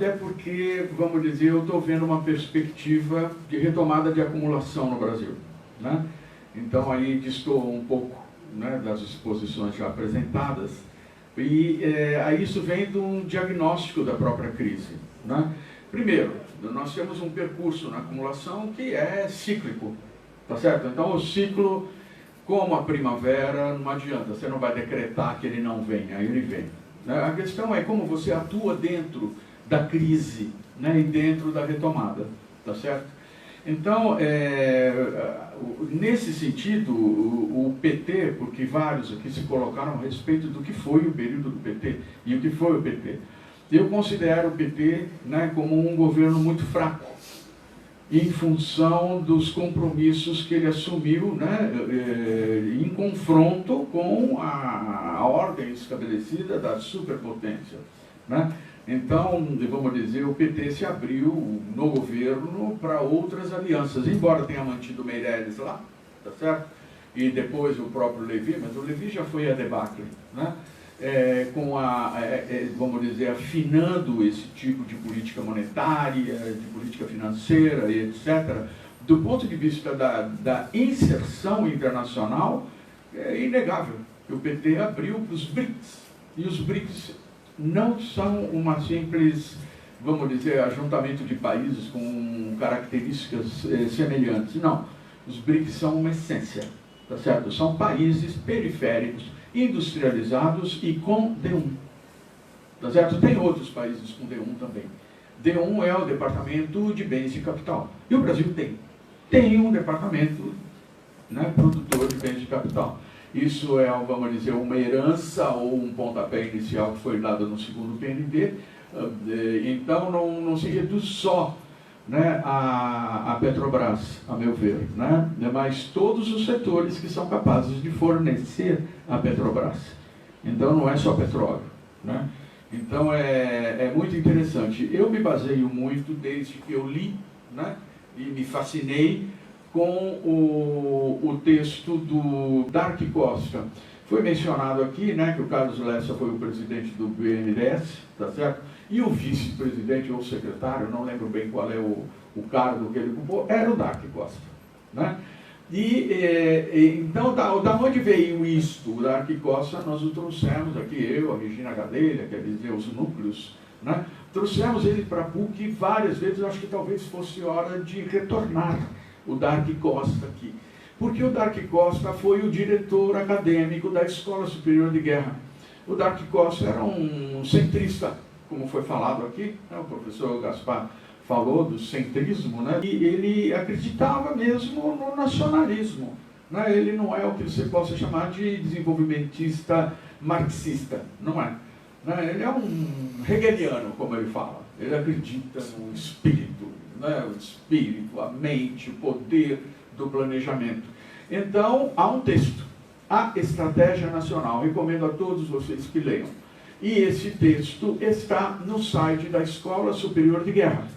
até porque, vamos dizer, eu estou vendo uma perspectiva de retomada de acumulação no Brasil, né? Então aí distou um pouco, né, das exposições já apresentadas, e aí isso vem de um diagnóstico da própria crise, né? Primeiro, nós temos um percurso na acumulação que é cíclico, tá certo? Então o ciclo, como a primavera, não adianta, você não vai decretar que ele não venha, ele vem, né? A questão é como você atua dentro da crise, né, e dentro da retomada, tá certo? Então, nesse sentido, o PT, porque vários aqui se colocaram a respeito do que foi o período do PT e o que foi o PT. Eu considero o PT, né, como um governo muito fraco, em função dos compromissos que ele assumiu, né, em confronto com a ordem estabelecida da superpotência, né? Então, vamos dizer, o PT se abriu no governo para outras alianças, embora tenha mantido o Meirelles lá, tá certo? E depois o próprio Levi, mas o Levi já foi a debacle, né? Vamos dizer, afinando esse tipo de política monetária, de política financeira e etc. Do ponto de vista da inserção internacional, é inegável que o PT abriu para os BRICS, e os BRICS não são uma simples, vamos dizer, ajuntamento de países com características semelhantes. Não, os BRICS são uma essência, tá certo? São países periféricos, industrializados e com D1, tá certo? Tem outros países com D1 também. D1 é o Departamento de Bens de Capital. E o Brasil tem um departamento, né, produtor de bens de capital. Isso é, vamos dizer, uma herança ou um pontapé inicial que foi dado no segundo PND. Então, não se reduz só, né, a Petrobras, a meu ver, né, mas todos os setores que são capazes de fornecer a Petrobras. Então, não é só petróleo, né? Então, é muito interessante. Eu me baseio muito, desde que eu li, né, e me fascinei com o texto do Dark Costa. Foi mencionado aqui, né, que o Carlos Lessa foi o presidente do BNDES, tá certo? E o vice-presidente ou secretário, não lembro bem qual é o cargo que ele ocupou, era o Dark Costa, né? Então, da onde veio isto? O Dark Costa, nós o trouxemos aqui, eu, a Regina Gadelha, quer dizer, os núcleos, né? Trouxemos ele para a PUC várias vezes. Eu acho que talvez fosse hora de retornar o Dark Costa aqui, porque o Dark Costa foi o diretor acadêmico da Escola Superior de Guerra. O Dark Costa era um centrista, como foi falado aqui, né? O professor Gaspar falou do centrismo, né? E ele acreditava mesmo no nacionalismo, né? Ele não é o que você possa chamar de desenvolvimentista marxista, não é, né? Ele é um hegeliano, como ele fala. Ele acredita no espírito, né? O espírito, a mente, o poder do planejamento. Então, há um texto, a Estratégia Nacional, recomendo a todos vocês que leiam. E esse texto está no site da Escola Superior de Guerra.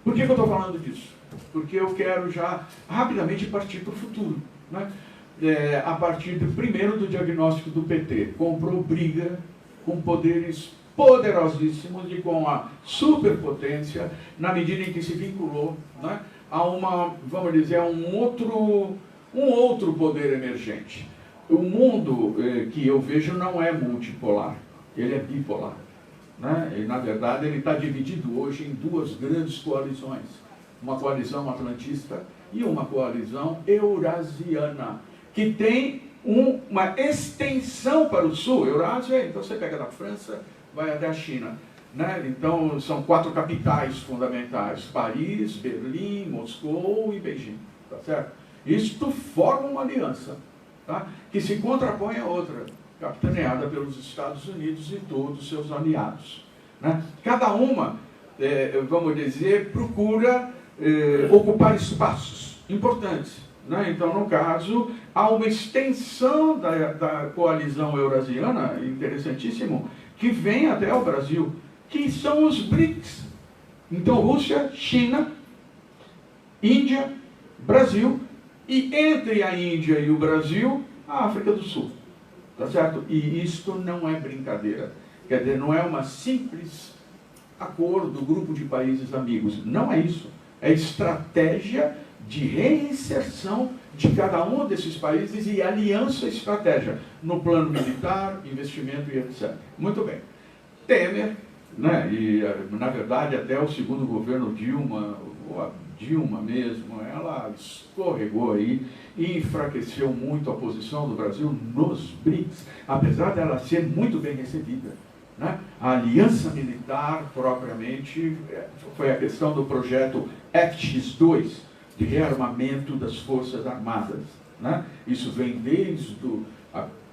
Por que eu estou falando disso? Porque eu quero já rapidamente partir para o futuro, né? A partir primeiro do diagnóstico do PT. Comprou briga com poderes poderosíssimos e com a superpotência, na medida em que se vinculou, né, a uma, vamos dizer, a um outro poder emergente. O mundo que eu vejo não é multipolar, ele é bipolar, né? E, na verdade, ele está dividido hoje em duas grandes coalizões. Uma coalizão atlantista e uma coalizão eurasiana, que tem uma extensão para o sul. Eurásia, então você pega da França, vai até a China, né? Então, são 4 capitais fundamentais: Paris, Berlim, Moscou e Beijing, tá certo? Isto forma uma aliança, tá? Que se contrapõe a outra, capitaneada pelos Estados Unidos e todos os seus aliados, né? Cada uma, vamos dizer, procura ocupar espaços importantes, né? Então, no caso, há uma extensão da coalizão eurasiana, interessantíssimo, que vem até o Brasil, que são os BRICS. Então, Rússia, China, Índia, Brasil, e entre a Índia e o Brasil, a África do Sul. Tá certo? E isto não é brincadeira. Quer dizer, não é uma simples acordo, grupo de países amigos. Não é isso. É estratégia de reinserção de cada um desses países e aliança estratégia no plano militar, investimento e etc. Muito bem. Temer, né, e na verdade até o segundo governo Dilma, ou a Dilma mesmo, ela escorregou aí e enfraqueceu muito a posição do Brasil nos BRICS, apesar dela ser muito bem recebida. Né? A aliança militar, propriamente, foi a questão do projeto FX2, de rearmamento das Forças Armadas. Né? Isso vem desde o...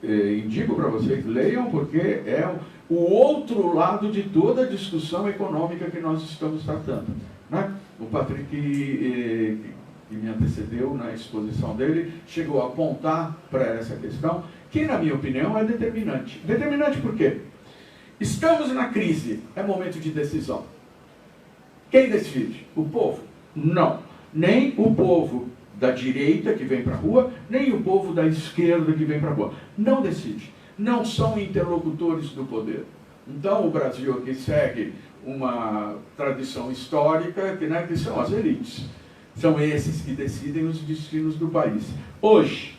indico para vocês, leiam, porque é o outro lado de toda a discussão econômica que nós estamos tratando. Né? O Patrick, que me antecedeu na exposição dele, chegou a apontar para essa questão, que, na minha opinião, é determinante. Determinante por quê? Estamos na crise, é momento de decisão. Quem decide? O povo? Não. Nem o povo da direita que vem para a rua, nem o povo da esquerda que vem para a rua. Não decide. Não são interlocutores do poder. Então, o Brasil aqui segue uma tradição histórica, que são as elites. São esses que decidem os destinos do país. Hoje,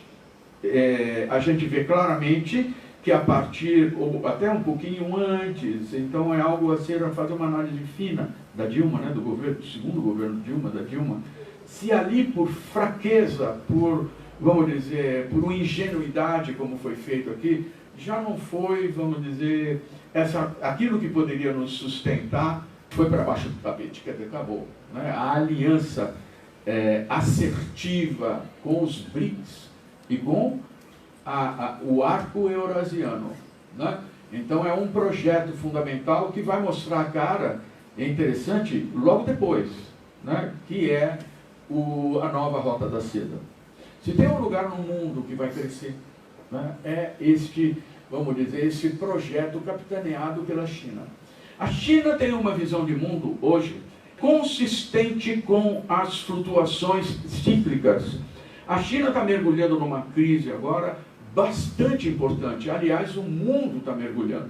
a gente vê claramente que a partir, ou até um pouquinho antes, então é algo a ser, a fazer uma análise fina da Dilma, né, do governo, do segundo governo Dilma, da Dilma, se ali por fraqueza, por, vamos dizer, por uma ingenuidade, como foi feito aqui, já não foi, vamos dizer, aquilo que poderia nos sustentar, foi para baixo do tapete, quer dizer, acabou. Né? A aliança assertiva com os BRICS e com o arco eurasiano. Né? Então é um projeto fundamental que vai mostrar a cara, é interessante, logo depois, né? Que é a nova Rota da Seda. Se tem um lugar no mundo que vai crescer, né? É este, vamos dizer, esse projeto capitaneado pela China. A China tem uma visão de mundo hoje consistente com as flutuações cíclicas. A China está mergulhando numa crise agora bastante importante. Aliás, o mundo está mergulhando.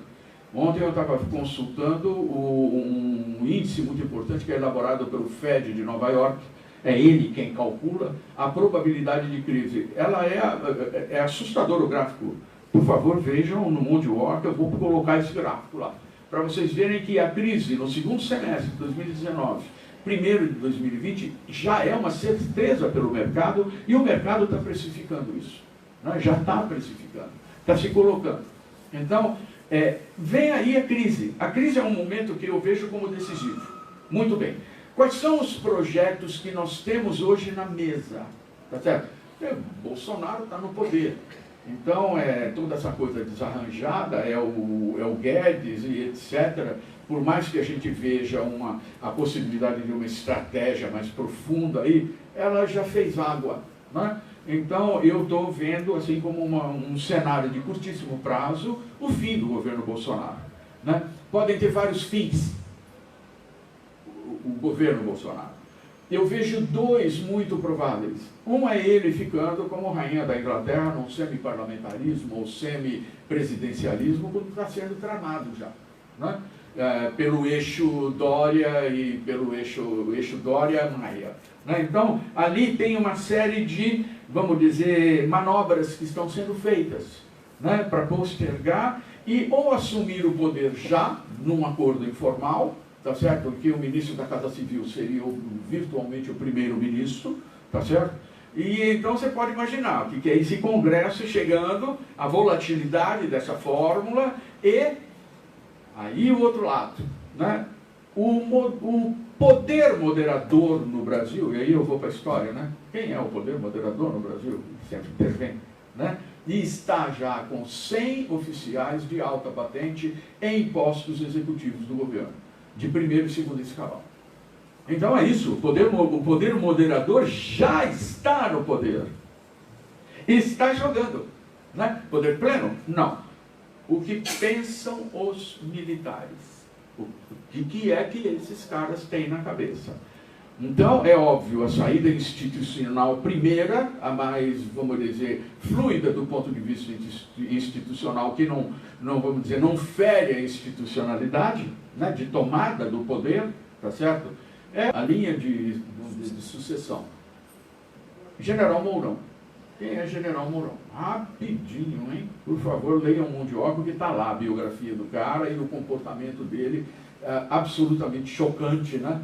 Ontem eu estava consultando um índice muito importante que é elaborado pelo FED de Nova York. É ele quem calcula a probabilidade de crise. Ela é assustador o gráfico. Por favor, vejam no Mundial, eu vou colocar esse gráfico lá, para vocês verem que a crise no segundo semestre de 2019, primeiro de 2020, já é uma certeza pelo mercado, e o mercado está precificando isso. Né? Já está precificando, está se colocando. Então, vem aí a crise. A crise é um momento que eu vejo como decisivo. Muito bem. Quais são os projetos que nós temos hoje na mesa? Tá certo? Bolsonaro está no poder. Então, toda essa coisa desarranjada, é o Guedes e etc. Por mais que a gente veja a possibilidade de uma estratégia mais profunda aí, ela já fez água. Né? Então, eu estou vendo, assim como um cenário de curtíssimo prazo, o fim do governo Bolsonaro. Né? Podem ter vários fins, o governo Bolsonaro. Eu vejo dois muito prováveis. Um é ele ficando como rainha da Inglaterra num semi-parlamentarismo ou semi-presidencialismo, como está sendo tramado já. Né? Pelo eixo Dória e pelo eixo Dória-Maia. Né? Então, ali tem uma série de, vamos dizer, manobras que estão sendo feitas, né? Para postergar e ou assumir o poder já, num acordo informal, tá certo? Que o ministro da Casa Civil seria virtualmente o primeiro-ministro, tá certo? E então você pode imaginar o que é esse Congresso chegando, a volatilidade dessa fórmula e aí o outro lado, né? O poder moderador no Brasil, e aí eu vou para a história, né? Quem é o poder moderador no Brasil? Sempre intervém, né? E está já com 100 oficiais de alta patente em postos executivos do governo, de primeiro e segundo escalão. Então é isso, o poder moderador já está no poder. Está jogando. Né? Poder pleno? Não. O que pensam os militares? O que é que esses caras têm na cabeça? Então, é óbvio, a saída institucional primeira, a mais, vamos dizer, fluida do ponto de vista institucional, que não vamos dizer, não fere a institucionalidade, né, de tomada do poder, tá certo? É a linha de sucessão. General Mourão. Quem é General Mourão? Rapidinho, hein? Por favor, leiam o Mundioca, que está lá a biografia do cara e o comportamento dele absolutamente chocante, né?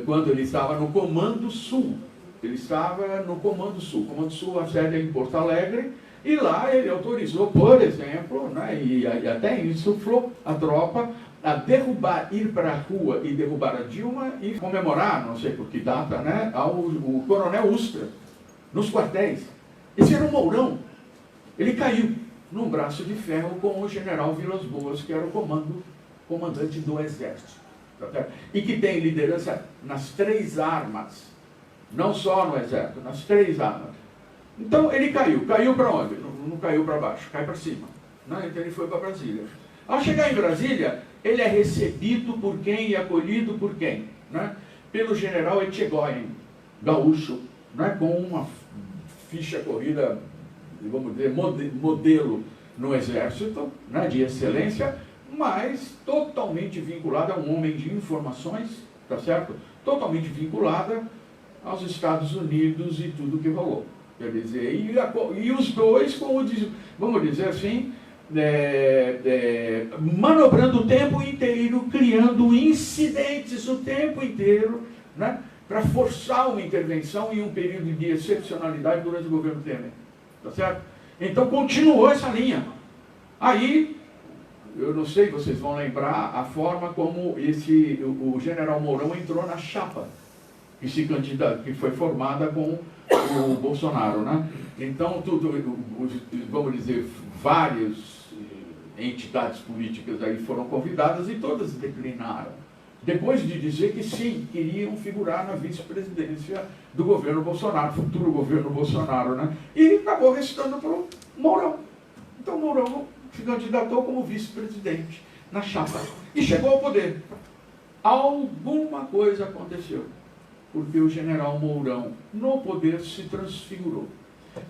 Quando ele estava no Comando Sul. Ele estava no Comando Sul. O Comando Sul, a sede é em Porto Alegre, e lá ele autorizou, por exemplo, né, e até insuflou a tropa a derrubar, ir para a rua e derrubar a Dilma e comemorar, não sei por que data, né, o coronel Ustra, nos quartéis. Esse era o Mourão. Ele caiu num braço de ferro com o general Vilas Boas, que era o comandante do Exército. Tá, e que tem liderança nas 3 armas, não só no Exército, nas 3 armas. Então ele caiu. Caiu para onde? Não caiu para baixo, caiu para cima. Né? Então ele foi para Brasília. Ao chegar em Brasília, ele é recebido por quem e acolhido por quem? Né? Pelo general Etchegóin, gaúcho, né? Com uma ficha corrida, vamos dizer, modelo no Exército, né? De excelência, mas totalmente vinculada a um homem de informações, tá certo? Totalmente vinculada aos Estados Unidos e tudo que rolou. Quer dizer, e os dois, como vamos dizer assim, manobrando o tempo inteiro, criando incidentes o tempo inteiro, né, para forçar uma intervenção em um período de excepcionalidade durante o governo Temer. Tá certo? Então continuou essa linha. Aí, eu não sei, vocês vão lembrar a forma como o general Mourão entrou na chapa que foi formada com o Bolsonaro, né? Então, vamos dizer, várias entidades políticas aí foram convidadas e todas declinaram. Depois de dizer que sim, queriam figurar na vice-presidência do governo Bolsonaro, futuro governo Bolsonaro, né? E acabou restando para o Mourão. Então, Mourão se candidatou como vice-presidente na chapa e chegou ao poder. Alguma coisa aconteceu, porque o general Mourão, no poder, se transfigurou.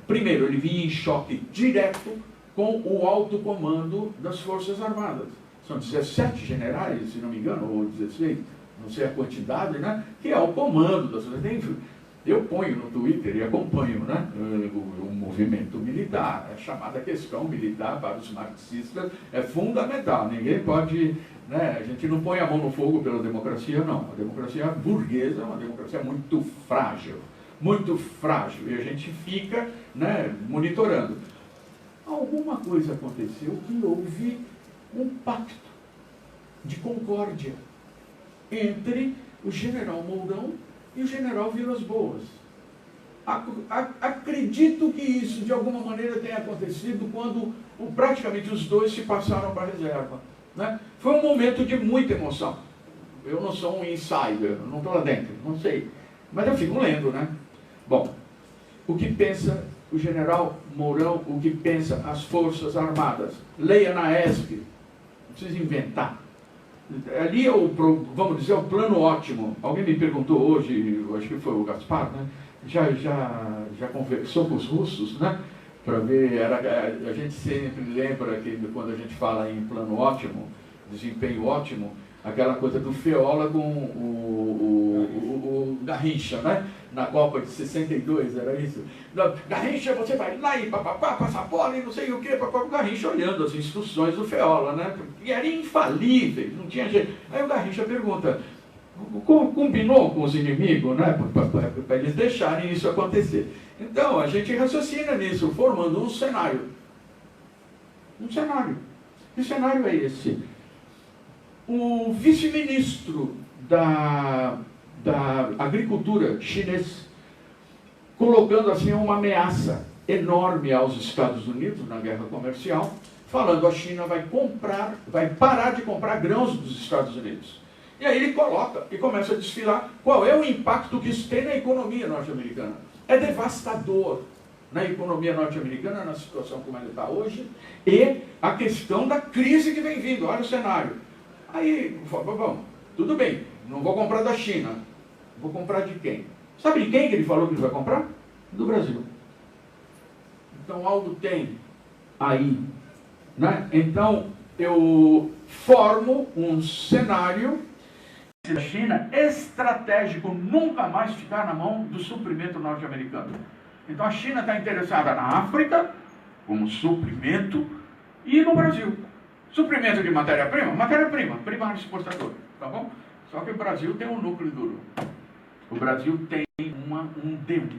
Primeiro, ele vinha em choque direto com o alto comando das Forças Armadas. São 17 generais, se não me engano, ou 16, não sei a quantidade, né? Que é o comando das Forças Armadas. Eu ponho no Twitter e acompanho, né, o movimento militar. A chamada questão militar para os marxistas é fundamental. Ninguém pode, né, a gente não põe a mão no fogo pela democracia, não. A democracia burguesa é uma democracia muito frágil, e a gente fica, né, monitorando. Alguma coisa aconteceu que houve um pacto de concórdia entre o general Mourão e o general Vilas Boas. Acredito que isso, de alguma maneira, tenha acontecido quando praticamente os dois se passaram para a reserva. Né? Foi um momento de muita emoção. Eu não sou um insider, não estou lá dentro, não sei. Mas eu fico lendo, né? Bom, o que pensa o general Mourão, o que pensa as Forças Armadas? Leia na ESP, não precisa inventar. Ali é vamos dizer, o plano ótimo. Alguém me perguntou hoje, eu acho que foi o Gaspar, né? Já conversou com os russos, né? Para ver, a gente sempre lembra que quando a gente fala em plano ótimo, desempenho ótimo, aquela coisa do Feola com o Garrincha, né? Na Copa de 62, era isso. Garrincha, você vai lá e papapá, passa a bola e não sei o quê, papapá, o Garrincha olhando as instruções do Feola, né? E eram infalíveis, não tinha jeito. Aí o Garrincha pergunta, combinou com os inimigos, né? Para eles deixarem isso acontecer. Então, a gente raciocina nisso, formando um cenário. Um cenário. Que cenário é esse? O vice-ministro da agricultura chinês, colocando assim uma ameaça enorme aos Estados Unidos na guerra comercial, falando a China vai parar de comprar grãos dos Estados Unidos. E aí ele coloca e começa a desfilar qual é o impacto que isso tem na economia norte-americana. É devastador na economia norte-americana, na situação como ela está hoje, e a questão da crise que vem vindo, olha o cenário. Aí, bom, tudo bem, não vou comprar da China, Vou comprar de quem? Sabe de quem que ele falou que ele vai comprar? Do Brasil. Então algo tem aí, né? Então eu formo um cenário da China estratégico nunca mais ficar na mão do suprimento norte-americano. Então a China está interessada na África como suprimento e no Brasil. Suprimento de matéria-prima, primário exportador, tá bom? Só que o Brasil tem um núcleo duro. O Brasil tem um D1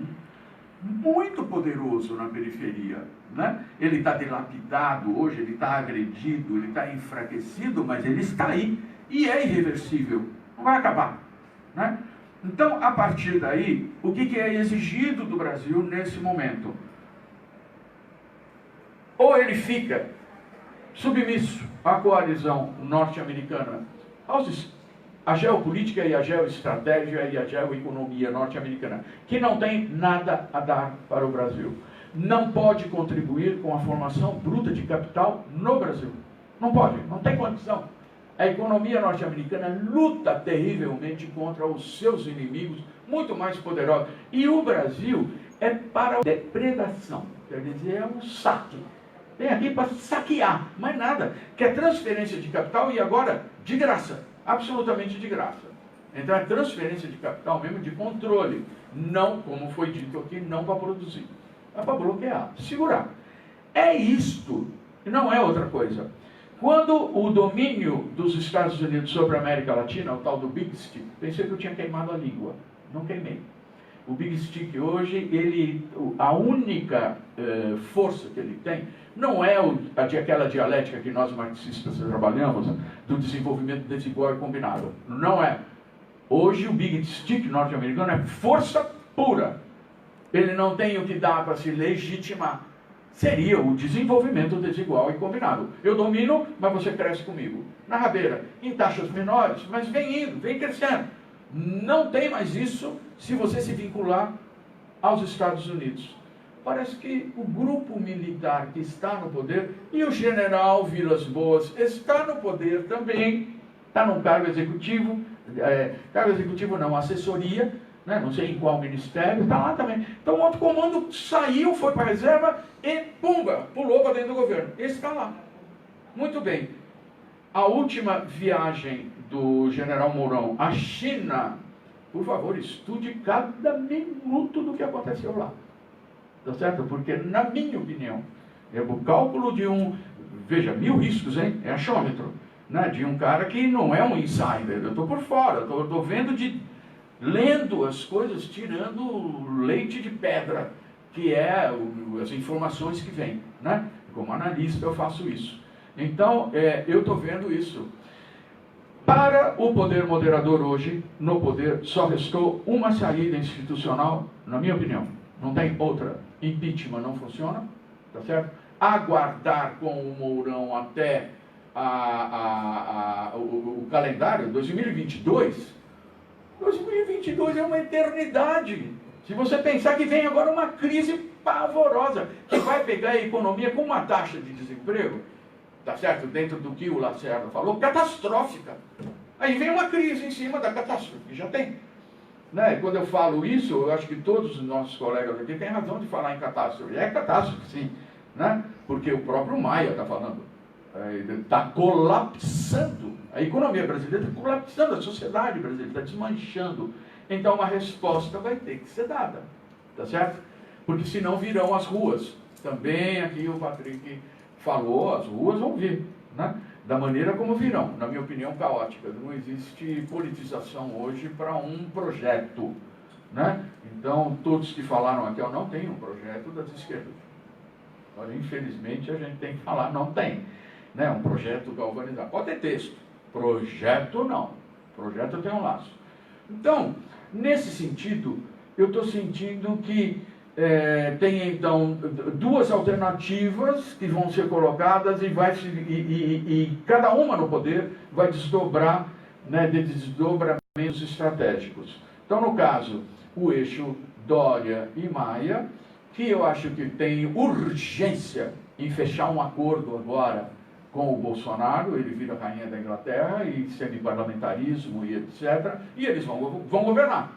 muito poderoso na periferia, né? Ele está dilapidado hoje, ele está agredido, ele está enfraquecido, mas ele está aí e é irreversível, não vai acabar, né? Então, a partir daí, o que é exigido do Brasil nesse momento? Ou ele fica submisso à coalizão norte-americana, a geopolítica e a geoestratégia e a geoeconomia norte-americana, que não tem nada a dar para o Brasil. Não pode contribuir com a formação bruta de capital no Brasil. Não pode, não tem condição. A economia norte-americana luta terrivelmente contra os seus inimigos, muito mais poderosos. E o Brasil é para a depredação, quer dizer, é um saque. Vem aqui para saquear, mais nada. Quer transferência de capital e agora de graça. Absolutamente de graça. Então é transferência de capital mesmo de controle. Não, como foi dito aqui, não para produzir. É para bloquear, segurar. É isto, não é outra coisa. Quando o domínio dos Estados Unidos sobre a América Latina, o tal do Big Stick, pensei que eu tinha queimado a língua. Não queimei. O Big Stick hoje, a única força que ele tem, não é aquela dialética que nós marxistas trabalhamos, do desenvolvimento desigual e combinado. Não é. Hoje o Big Stick norte-americano é força pura. Ele não tem o que dá para se legitimar. Seria o desenvolvimento desigual e combinado. Eu domino, mas você cresce comigo. Na rabeira, em taxas menores, mas vem indo, vem crescendo. Não tem mais isso se você se vincular aos Estados Unidos. Parece que o grupo militar que está no poder, e o general Vilas Boas está no poder também, está num cargo executivo não, assessoria, né, não sei em qual ministério, está lá também. Então o outro comando saiu, foi para a reserva e, pumba, pulou para dentro do governo. Esse está lá. Muito bem. A última viagem do general Mourão à China, por favor, estude cada minuto do que aconteceu lá. Tá certo? Porque, na minha opinião, é o cálculo de veja, 1000 riscos, hein? É achômetro, né? De um cara que não é um insider, eu estou por fora, estou vendo lendo as coisas, tirando leite de pedra, que é as informações que vêm, né? Como analista eu faço isso. Então, eu estou vendo isso. Para o poder moderador hoje, no poder, só restou uma saída institucional, na minha opinião. Não tem outra. Impeachment não funciona, tá certo? Aguardar com o Mourão até o calendário 2022. 2022 é uma eternidade. Se você pensar que vem agora uma crise pavorosa, que vai pegar a economia com uma taxa de desemprego, tá certo? Dentro do que o Lacerda falou, catastrófica. Aí vem uma crise em cima da catástrofe, que já tem. Né? Quando eu falo isso, eu acho que todos os nossos colegas aqui têm razão de falar em catástrofe. É catástrofe, sim. Né? Porque o próprio Maia está falando. Está colapsando. A economia brasileira está colapsando, a sociedade brasileira está desmanchando. Então uma resposta vai ter que ser dada. Tá certo? Porque senão virão as ruas. Também aqui o Patrick falou, as ruas vão vir, né? Da maneira como virão, na minha opinião, caótica. Não existe politização hoje para um projeto, né? Então, todos que falaram aqui, não tem um projeto das esquerdas. Olha, infelizmente, a gente tem que falar, não tem. Né? Um projeto galvanizado. Pode ter texto, projeto não. Projeto tem um laço. Então, nesse sentido, eu estou sentindo que tem então duas alternativas que vão ser colocadas e cada uma no poder vai desdobrar, né, de desdobramentos estratégicos. Então, no caso, o eixo Dória e Maia, que eu acho que tem urgência em fechar um acordo agora com o Bolsonaro, ele vira rainha da Inglaterra e semi-parlamentarismo e etc. E eles vão governar.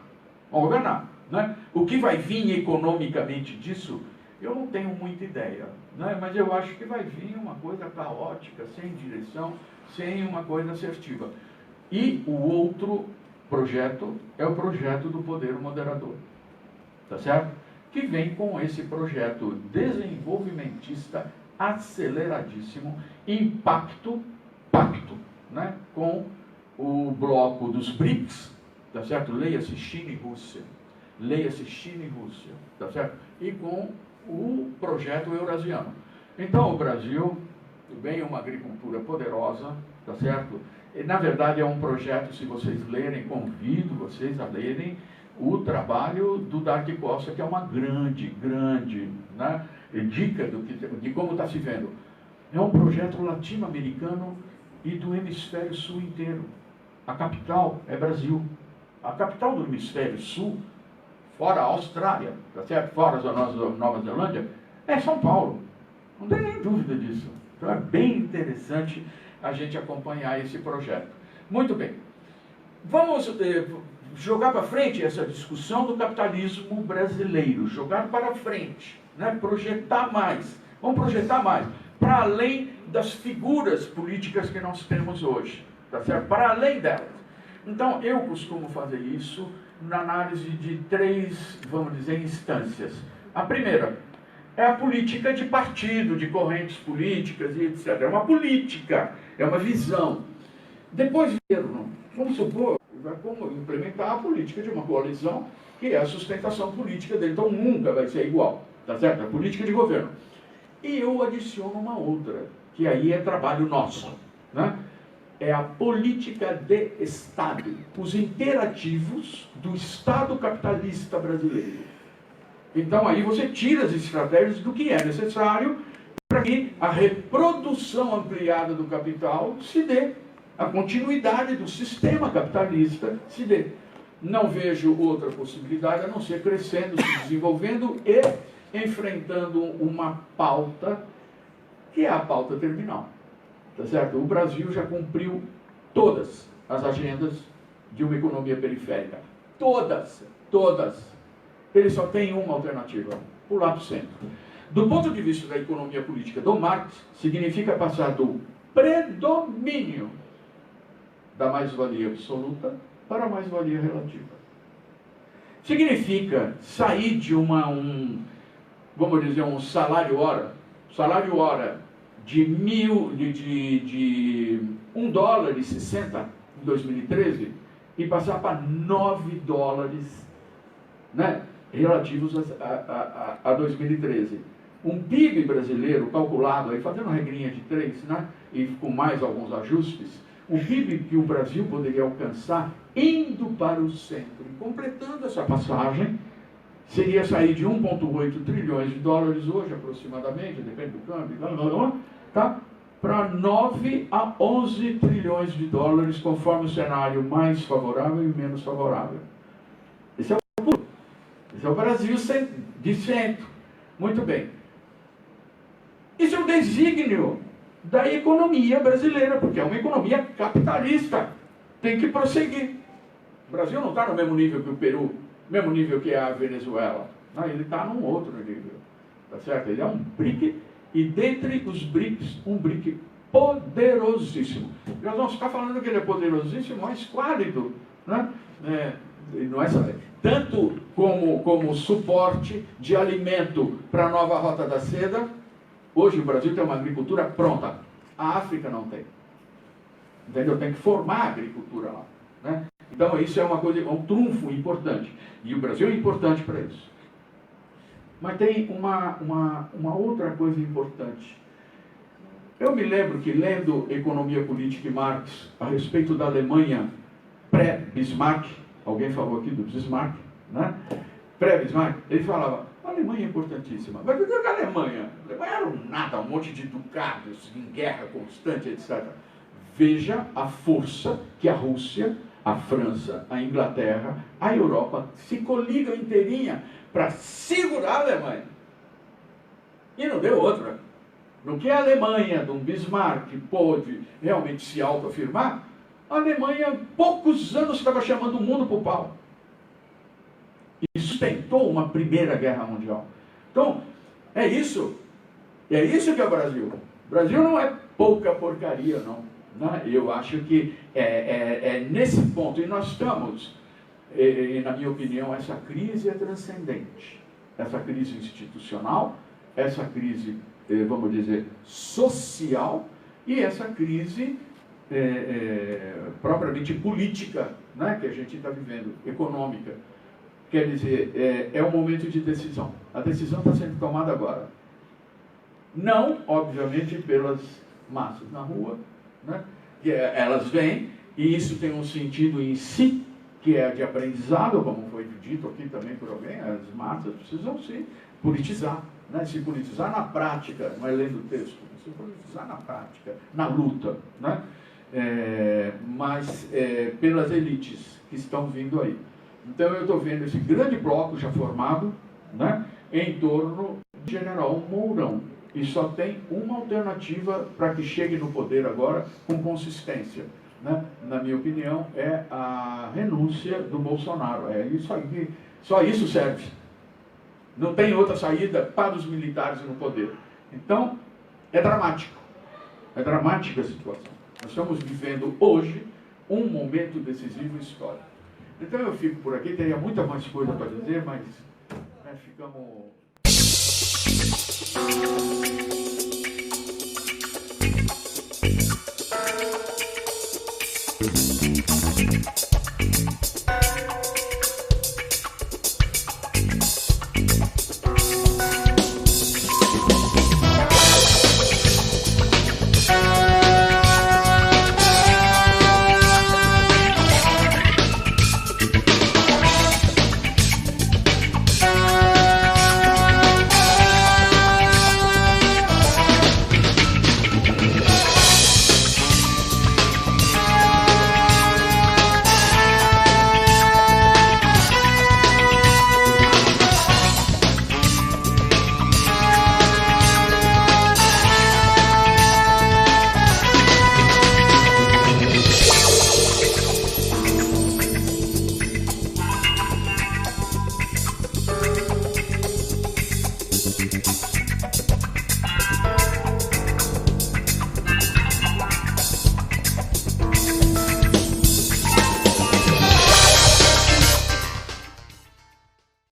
vão governar. Né? O que vai vir economicamente disso, eu não tenho muita ideia. Né? Mas eu acho que vai vir uma coisa caótica, sem direção, sem uma coisa assertiva. E o outro projeto é o projeto do poder moderador. Tá certo? Que vem com esse projeto desenvolvimentista aceleradíssimo, pacto, né, com o bloco dos BRICS, tá certo? Leia-se China e Rússia. Leia-se China e Rússia, tá certo? E com o projeto eurasiano. Então, o Brasil vem uma agricultura poderosa, tá certo? E, na verdade, é um projeto, se vocês lerem, convido vocês a lerem o trabalho do Dark Costa, que é uma grande, né, dica de como está se vendo. É um projeto latino-americano e do hemisfério sul inteiro. A capital é Brasil. A capital do hemisfério sul, fora a Austrália, tá certo? Fora a Nova Zelândia, é São Paulo. Não tem nem dúvida disso. Então é bem interessante a gente acompanhar esse projeto. Muito bem. Vamos jogar para frente essa discussão do capitalismo brasileiro. Jogar para frente. Né? Projetar mais. Vamos projetar mais. Para além das figuras políticas que nós temos hoje. Tá certo? Para além delas. Então, eu costumo fazer isso na análise de 3, vamos dizer, instâncias. A primeira é a política de partido, de correntes políticas e etc. É uma política, é uma visão. Depois, vamos supor, vai como implementar a política de uma coalizão, que é a sustentação política dele. Então, nunca vai ser igual, tá certo? A política de governo. E eu adiciono uma outra, que aí é trabalho nosso, né? É a política de Estado, os imperativos do Estado capitalista brasileiro. Então aí você tira as estratégias do que é necessário para que a reprodução ampliada do capital se dê, a continuidade do sistema capitalista se dê. Não vejo outra possibilidade a não ser crescendo, se desenvolvendo e enfrentando uma pauta que é a pauta terminal. Tá certo? O Brasil já cumpriu todas as agendas de uma economia periférica. Todas. Ele só tem uma alternativa, pular para o centro. Do ponto de vista da economia política do Marx, significa passar do predomínio da mais-valia absoluta para a mais-valia relativa. Significa sair de vamos dizer, um salário-hora de $1,60 em 2013 e passar para $9, né, relativos a 2013. Um PIB brasileiro calculado, aí, fazendo uma regrinha de 3, né, e com mais alguns ajustes, o PIB que o Brasil poderia alcançar indo para o centro e completando essa passagem, seria sair de 1,8 trilhões de dólares hoje, aproximadamente, depende do câmbio, tá? Para 9 a 11 trilhões de dólares, conforme o cenário mais favorável e menos favorável. Esse é o Brasil de centro. Muito bem. Isso é um desígnio da economia brasileira, porque é uma economia capitalista. Tem que prosseguir. O Brasil não está no mesmo nível que o Peru, mesmo nível que a Venezuela. Não, ele está num outro nível. Tá certo? Ele é um BRIC, e dentre os BRICS, um BRIC poderosíssimo. Nós vamos ficar falando que ele é poderosíssimo, mas esquálido, né? Não é tanto como suporte de alimento para a nova rota da seda. Hoje o Brasil tem uma agricultura pronta. A África não tem. Entendeu? Tem que formar a agricultura lá. Né? Então isso é uma coisa, é um trunfo importante. E o Brasil é importante para isso. Mas tem uma outra coisa importante. Eu me lembro que, lendo Economia Política e Marx a respeito da Alemanha pré-Bismarck, alguém falou aqui do Bismarck, né? Pré-Bismarck, ele falava, a Alemanha é importantíssima. Mas o que é a Alemanha? A Alemanha era um nada, um monte de ducados, em guerra constante, etc. Veja a força que a Rússia, a França, a Inglaterra, a Europa se coligam inteirinha para segurar a Alemanha. E não deu outra. No que a Alemanha, de um Bismarck, pôde realmente se autoafirmar, a Alemanha, em poucos anos, estava chamando o mundo para o pau. e sustentou uma Primeira Guerra Mundial. Então, é isso que é o Brasil. O Brasil não é pouca porcaria, não. Né? Eu acho que é nesse ponto, e nós estamos, na minha opinião, essa crise é transcendente. Essa crise institucional, essa crise, vamos dizer, social, e essa crise propriamente política, né, que a gente está vivendo, econômica. Quer dizer, é um momento de decisão. A decisão está sendo tomada agora. Não, obviamente, pelas massas na rua, né? Elas vêm, e isso tem um sentido em si, que é de aprendizado, como foi dito aqui também por alguém. As massas precisam se politizar, né? Se politizar na prática, não é lendo o texto, se politizar na prática, na luta, né? Mas pelas elites que estão vindo aí. Então eu estou vendo esse grande bloco já formado, né, em torno do general Mourão. E só tem uma alternativa para que chegue no poder agora com consistência. Né? Na minha opinião, é a renúncia do Bolsonaro. É isso aí, só isso serve. Não tem outra saída para os militares no poder. Então, é dramático. É dramática a situação. Nós estamos vivendo hoje um momento decisivo histórico. Então eu fico por aqui, teria muita mais coisa para dizer, mas ficamos...